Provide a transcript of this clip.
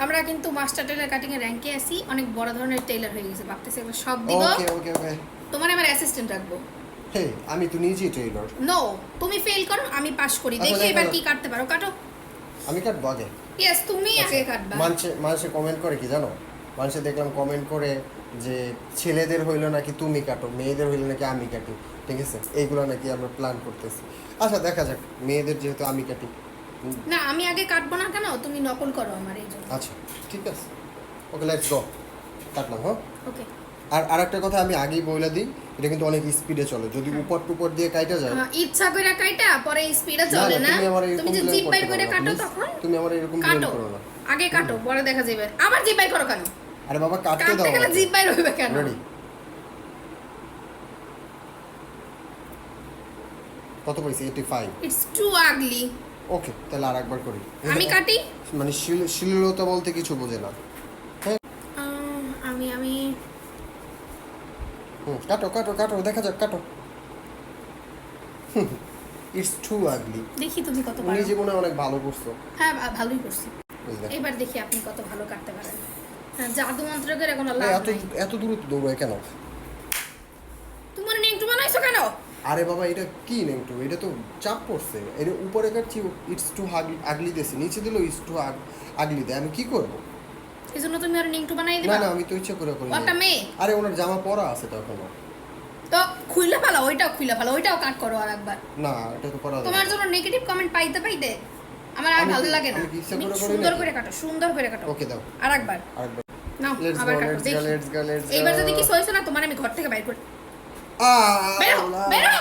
আমরা কিন্তু master teller cutting এর র‍্যাঙ্কে আছি, অনেক বড় ধরনের টেলার হয়ে গেছে, ভাবতেছি এবার সব দিব। ওকে ওকে ওকে তোমার আমার অ্যাসিস্ট্যান্ট রাখবো। হে আমি তো নিজেই টেইলর। নো, তুমি ফেল করো, আমি পাস করি, আচ্ছা, দেখি দেখো। এবার কি কাটতে পারো, কাটো। আমি কাটবো আগে? ইয়েস, তুমি আগে কাটবা। মানুষে কমেন্ট করে কি জানো, মানুষে দেখলাম কমেন্ট করে যে ছেলেদের হইলো নাকি তুমি কাটো, মেয়েদের হইলো নাকি আমি কাটি, ঠিক আছে? এইগুলো নাকি আমরা প্ল্যান করতেছি। আচ্ছা দেখা যাক, মেয়েদের যেহেতু আমি কাটি। না, আমি আগে কাটবো না কেন, তুমি নকল করো আমার এই জন্য। আচ্ছা ঠিক আছে, ওকে লেটস গো, কাটলাম। হ্যাঁ, ওকে। আর আরেকটা কথা আমি আগেই বলে দিই, এটা কিন্তু অনেক স্পিডে চলে, যদি উপর টুপর দিয়ে কাইটা যায়। ইচ্ছা করে কাটা পরে স্পিডে চলে না, তুমি যে জিপ বাইর করে কাটো তখন। তুমি আমার এরকম ব্লেম কাটো করো না, আগে কাটো, পরে দেখা যাবে। আবার জিপ বাইর করো কেন? আরে বাবা কাটতে দাও, কাটতে গেলে জিপ বাইর হইবে কেন? রেডি? কত পাইছি? 85। ইটস টু আগলি। ওকে, তাহলে আরেকবার করি। আমি কাটি। মানে শিললতা বলতে কিছু বোঝে না। হ্যাঁ, আমি কাটো কাটো কাটো, দেখা যাক, কাটো। ইটস টু আগলি। দেখি তুমি কত উনি পারো। জীবনে অনেক ভালো করছো। হ্যাঁ, ভালোই করছি। বুঝলে? এবার দেখি আপনি কত ভালো কাটতে পারেন। হ্যাঁ, জাদু মন্ত্র করে কোনো লাভ এত নাই। এত দূর দৌড়ায় কেন? তোমার নেংটু বানাইছো কেন? আরে বাবা, এটা কি নেংটু? এটা তো চাপ পড়ছে। এর উপরে কাটছি ইটস টু আগলি দেছে, নিচে দিলো ইটস টু আগলি দেয়, আমি কি করব? এজন্য তুমি আর নেংটু বানাই না দিবা? না, আমি তো ইচ্ছা করে করি। ওটা মেয়ে। আরে ওনার জামা পরা আছে তো এখনো। তো খুইলা ফেলো, ওইটাও খুইলা ফেলো, ওইটাও কাট করো আরেকবার। না, এটা তো পরা তোমার জন্য নেগেটিভ কমেন্ট পাইতে পাইতে আমার আর ভালো লাগে না। আমি কি ইচ্ছা তুমি করে করি সুন্দর নাকি? করে কাটো, সুন্দর করে কাটো। ওকে দাও আরেকবার। আরেকবার। নাও, লেটস আবার গো কাটো, লেটস দেখি। Go let's go let's go. এইবার যদি কিছু হইছে না, তোমার আমি ঘর থেকে বাইর করে। আ বেরো, বেরো।